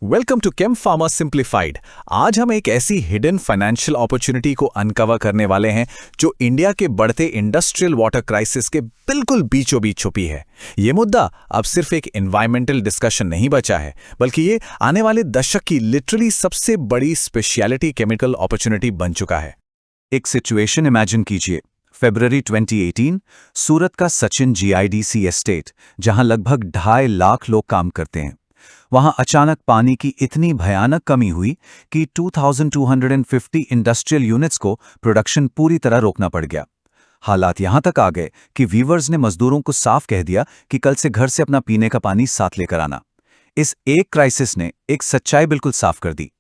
Welcome to chem pharma simplified. आज हम एक ऐसी हिडन फाइनेंशियल अपॉर्चुनिटी को अनकवर करने वाले हैं जो इंडिया के बढ़ते इंडस्ट्रियल वाटर क्राइसिस के बिल्कुल बीचों बीच छुपी है। ये मुद्दा अब सिर्फ एक एनवायरमेंटल डिस्कशन नहीं बचा है, बल्कि ये आने वाले दशक की लिटरली सबसे बड़ी स्पेशलिटी केमिकल अपॉर्चुनिटी बन चुका है। एक सिचुएशन इमेजिन कीजिए, फरवरी 2018, सूरत का सचिन जीआईडीसी एस्टेट, जहां लगभग 2.5 लाख लोग काम करते हैं। वहां अचानक पानी की इतनी भयानक कमी हुई कि 2250 इंडस्ट्रियल यूनिट्स को प्रोडक्शन पूरी तरह रोकना पड़ गया। हालात यहां तक आ गए कि वीवर्स ने मजदूरों को साफ कह दिया कि कल से घर से अपना पीने का पानी साथ लेकर आना। इस एक क्राइसिस ने एक सच्चाई बिल्कुल साफ कर दी।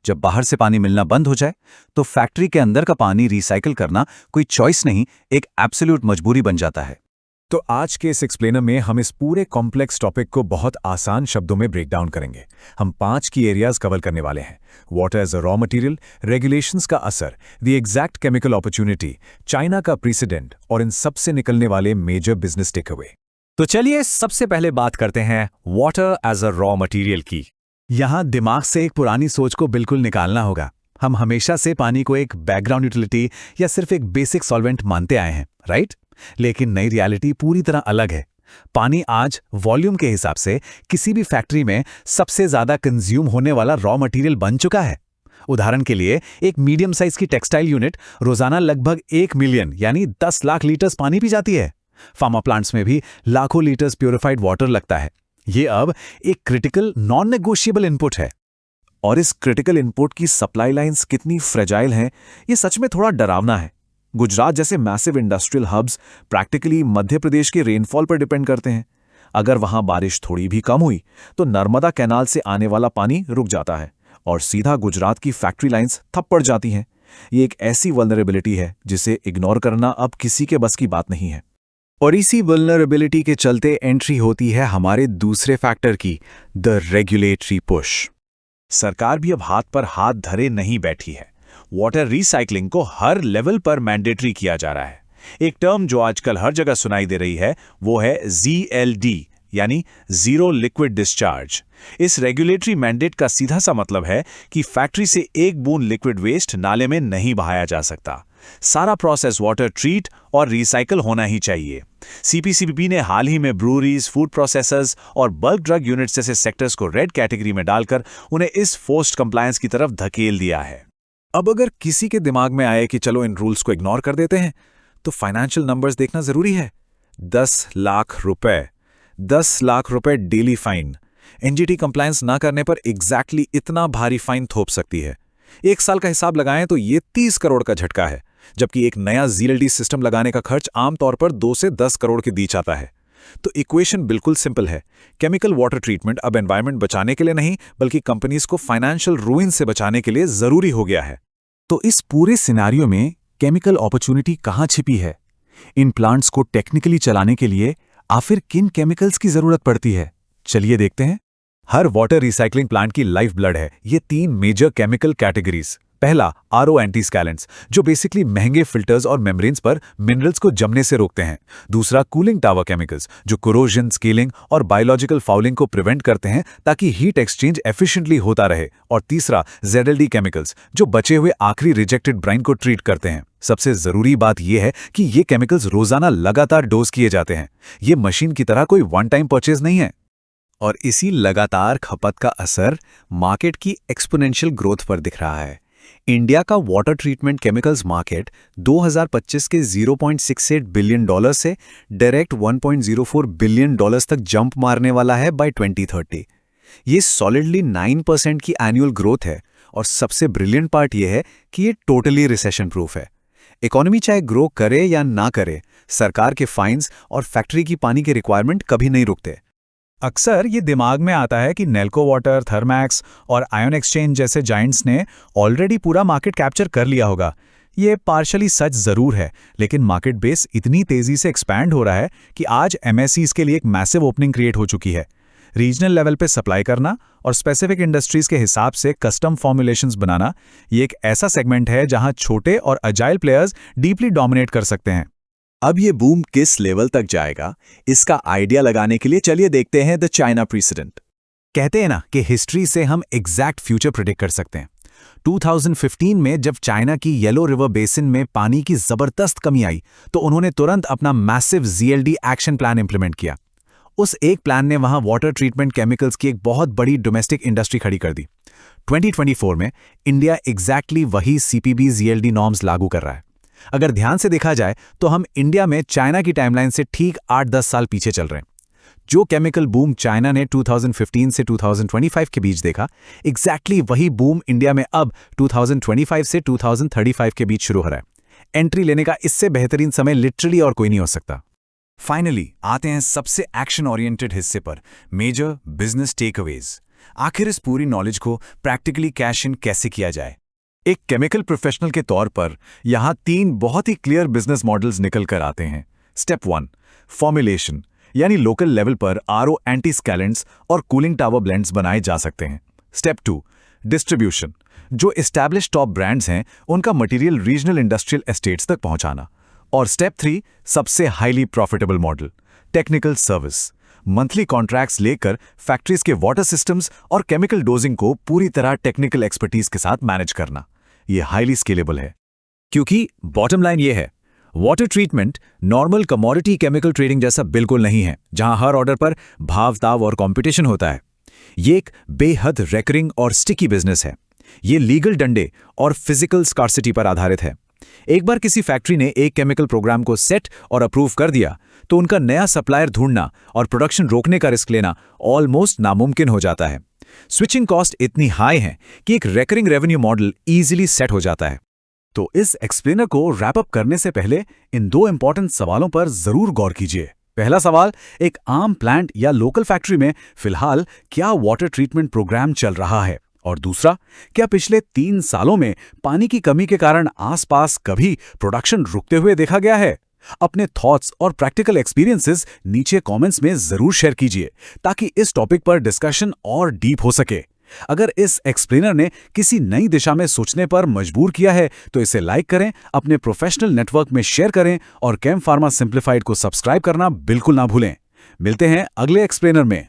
जब बाहर से पानी मिलना बंद हो जाए तो फैक्ट्री के अंदर का पानी रिसाइकिल करना कोई चॉइस नहीं, एक एब्सोल्यूट मजबूरी बन जाता है। तो आज के इस एक्सप्लेनर में हम इस पूरे कॉम्प्लेक्स टॉपिक को बहुत आसान शब्दों में ब्रेक डाउन करेंगे। हम 5 की एरियाज कवर करने वाले हैं: water as a raw material, regulations का असर, the exact chemical opportunity, China का प्रेसिडेंट और इन सबसे निकलने वाले मेजर बिजनेस टेकअवे। तो चलिए सबसे पहले बात करते हैं water as a raw material की। यहाँ दिमाग से एक पुरानी सोच को बिल्कुल निकालना होगा। हम हमेशा से पानी को एक बैकग्राउंड यूटिलिटी या सिर्फ एक बेसिक सॉल्वेंट मानते आए हैं, राइट? लेकिन नई रियलिटी पूरी तरह अलग है। पानी आज वॉल्यूम के हिसाब से किसी भी फैक्ट्री में सबसे ज्यादा कंज्यूम होने वाला रॉ मटेरियल बन चुका है। उदाहरण के लिए, एक मीडियम साइज की टेक्सटाइल यूनिट रोजाना लगभग 1 मिलियन यानी 10 लाख लीटर्स पानी पी जाती है। फार्मा प्लांट्स में भी लाखों लीटर्स प्योरिफाइड वाटर लगता है। ये अब एक क्रिटिकल नॉन नेगोशिएबल इनपुट है। और इस क्रिटिकल इनपुट की सप्लाई लाइंस कितनी फ्रेजाइल हैं, ये सच में थोड़ा डरावना है। गुजरात जैसे massive industrial hubs practically Madhya Pradesh के रेनफॉल पर डिपेंड करते हैं। अगर वहां बारिश थोड़ी भी कम हुई तो नर्मदा कैनाल से आने वाला पानी रुक जाता है और सीधा गुजरात की फैक्ट्री लाइंस ठप पड़ जाती हैं। ये एक ऐसी वल्नरेबिलिटी है जिसे इग्नोर करना अब किसी के बस की बात नहीं है। और इसी वल्नरेबिलिटी के चलते एंट्री होती है हमारे दूसरे फैक्टर की, द रेगुलेटरी पुश। सरकार भी अब हाथ पर हाथ धरे नहीं बैठी है। वाटर रिसाइकलिंग को हर लेवल पर मैंडेटरी किया जा रहा है। एक टर्म जो आजकल हर जगह सुनाई दे रही है वो है ZLD, यानी जीरो लिक्विड डिस्चार्ज। इस रेगुलेटरी मैंडेट का सीधा सा मतलब है कि फैक्ट्री से एक बूंद लिक्विड वेस्ट नाले में नहीं बहाया जा सकता। सारा प्रोसेस वाटर ट्रीट और रिसाइकल होना ही चाहिए। CPCB ने हाल ही में ब्रूरीज, फूड प्रोसेसर्स और बल्क ड्रग यूनिट्स जैसे सेक्टर्स को रेड कैटेगरी में डालकर उन्हें इस फोर्स्ड कंप्लायंस की तरफ धकेल दिया है। अब अगर किसी के दिमाग में आए कि चलो इन रूल्स को इग्नोर कर देते हैं, तो फाइनेंशियल नंबर्स देखना जरूरी है। 10 लाख रुपए, 10 लाख रुपए डेली फाइन। NGT कंप्लायंस ना करने पर एग्जैक्टली इतना भारी फाइन थोप सकती है। 1 साल का हिसाब लगाएं तो ये 30 करोड़ का झटका है, जबकि एक नया ZLD सिस्टम लगाने का खर्च आमतौर पर 2 से 10 करोड़ के बीच आता है। तो इक्वेशन बिल्कुल सिंपल है। केमिकल वाटर ट्रीटमेंट अब एनवायरनमेंट बचाने के लिए नहीं, बल्कि कंपनीज को फाइनेंशियल रूइन से बचाने के लिए जरूरी हो गया है। तो इस पूरे सिनारियो में केमिकल अपॉर्चुनिटी कहां छिपी है? इन प्लांट्स को टेक्निकली चलाने के लिए आखिर किन केमिकल्स की जरूरत पड़ती है? चलिए देखते हैं। हर वाटर रिसाइकलिंग प्लांट की लाइफ ब्लड है ये 3 मेजर केमिकल कैटेगरीज। पहला, RO एंटीस्कैलेंट्स, जो बेसिकली महंगे फिल्टर्स और मेम्ब्रेन्स पर मिनरल्स को जमने से रोकते हैं। दूसरा, कूलिंग टावर केमिकल्स, जो कोरोजन, स्केलिंग और बायोलॉजिकल फाउलिंग को प्रिवेंट करते हैं ताकि हीट एक्सचेंज एफिशिएंटली होता रहे। और तीसरा, ZLD केमिकल्स, जो बचे हुए आखिरी रिजेक्टेड ब्राइन को ट्रीट करते हैं। सबसे जरूरी बात यह है कि ये केमिकल्स रोजाना लगातार डोज किए जाते हैं। ये मशीन की तरह कोई वन टाइम परचेज नहीं है। और इसी लगातार खपत का असर मार्केट की एक्सपोनेंशियल ग्रोथ पर दिख रहा है। इंडिया का वाटर ट्रीटमेंट केमिकल्स मार्केट 2025 के $0.68 बिलियन से डायरेक्ट $1.04 बिलियन तक जंप मारने वाला है बाय 2030। ये सॉलिडली 9% की एनुअल ग्रोथ है। और सबसे ब्रिलियंट पार्ट ये है कि ये टोटली रिसेशन प्रूफ है। इकोनॉमी चाहे ग्रो करे या ना करे, सरकार के फाइन्स और फैक्ट्री की पानी के रिक्वायरमेंट कभी नहीं रुकते। अक्सर ये दिमाग में आता है कि नेल्को वाटर, थर्मैक्स और आयन एक्सचेंज जैसे जायंट्स ने ऑलरेडी पूरा मार्केट कैप्चर कर लिया होगा। ये पार्शली सच जरूर है, लेकिन मार्केट बेस इतनी तेजी से एक्सपैंड हो रहा है कि आज MSCs के लिए एक मैसिव ओपनिंग क्रिएट हो चुकी है। रीजनल लेवल पे सप्लाई करना और स्पेसिफिक इंडस्ट्रीज के हिसाब से कस्टम फॉर्मुलेशंस बनाना, ये एक ऐसा सेगमेंट है जहां छोटे और अजाइल प्लेयर्स डीपली डोमिनेट कर सकते हैं। अब ये बूम किस लेवल तक जाएगा, इसका आइडिया लगाने के लिए चलिए देखते हैं द चाइना प्रेसिडेंट। कहते हैं ना कि हिस्ट्री से हम एग्जैक्ट फ्यूचर प्रिडिक्ट कर सकते हैं। 2015 में जब चाइना की येलो रिवर बेसिन में पानी की जबरदस्त कमी आई तो उन्होंने तुरंत अपना massive ZLD action plan implement किया। उस एक प्लान ने वहां वाटर ट्रीटमेंट केमिकल्स की एक बहुत बड़ी डोमेस्टिक इंडस्ट्री खड़ी कर दी। 2024 में इंडिया एग्जैक्टली वही CPB ZLD नॉर्म्स लागू कर रहा है। अगर ध्यान से देखा जाए तो हम इंडिया में चाइना की टाइमलाइन से ठीक 8-10 साल पीछे चल रहे हैं। जो केमिकल बूम चाइना ने 2015 से 2025 के बीच देखा, एग्जैक्टली वही बूम इंडिया में अब 2025 से 2035 के बीच शुरू हो रहा है। एंट्री लेने का इससे बेहतरीन समय लिटरली और कोई नहीं हो सकता। फाइनली आते हैं सबसे एक्शन ओरिएंटेड हिस्से पर, मेजर बिजनेस टेकअवेज। आखिर इस पूरी नॉलेज को प्रैक्टिकली कैश इन कैसे किया जाए। एक केमिकल प्रोफेशनल के तौर पर यहां 3 बहुत ही क्लियर बिजनेस मॉडल्स निकल कर आते हैं। स्टेप 1, फॉर्मुलेशन, यानी लोकल लेवल पर RO एंटी स्कैलेंट्स और कूलिंग टावर ब्लेंड्स बनाए जा सकते हैं। स्टेप 2, डिस्ट्रीब्यूशन, जो एस्टैब्लिश टॉप ब्रांड्स हैं उनका मटेरियल रीजनल इंडस्ट्रियल एस्टेट्स तक पहुंचाना। और स्टेप 3, सबसे highly profitable model, technical service, monthly contracts लेकर फैक्ट्रीज के वाटर सिस्टम्स और केमिकल डोजिंग को पूरी तरह टेक्निकल एक्सपर्टीज के साथ मैनेज करना। यह हाईली स्केलेबल है, क्योंकि बॉटम लाइन ये है, water treatment normal commodity chemical trading जैसा बिल्कुल नहीं है, जहां हर ऑर्डर पर भाव ताव और कंपटीशन होता है। ये एक बेहद रेकरिंग और स्टिकी बिजनेस है। ये लीगल डंडे और फिजिकल स्कार्सिटी पर आधारित है। एक बार किसी फैक्ट्री ने एक केमिकल प्रोग्राम को सेट और अप्रूव कर दिया तो उनका नया सप्लायर ढूंढना और प्रोडक्शन रोकने का रिस्क लेना ऑलमोस्ट नामुमकिन हो जाता है। स्विचिंग कॉस्ट इतनी हाई है कि एक recurring revenue model easily set हो जाता है। तो इस एक्सप्लेनर को रैप अप करने से पहले इन 2 इंपॉर्टेंट सवालों पर जरूर गौर कीजिए। पहला सवाल, एक आम प्लांट या लोकल फैक्ट्री में फिलहाल क्या वाटर ट्रीटमेंट प्रोग्राम चल रहा है? और दूसरा, क्या पिछले 3 सालों में पानी की कमी के कारण आसपास कभी प्रोडक्शन रुकते हुए देखा गया है? अपने थॉट्स और प्रैक्टिकल एक्सपीरियंसेस नीचे कमेंट्स में जरूर शेयर कीजिए ताकि इस टॉपिक पर डिस्कशन और डीप हो सके। अगर इस एक्सप्लेनर ने किसी नई दिशा में सोचने पर मजबूर किया है तो इसे लाइक करें, अपने प्रोफेशनल नेटवर्क में शेयर करें और केम फार्मा सिंप्लीफाइड को सब्सक्राइब करना बिल्कुल ना भूलें। मिलते हैं अगले एक्सप्लेनर में।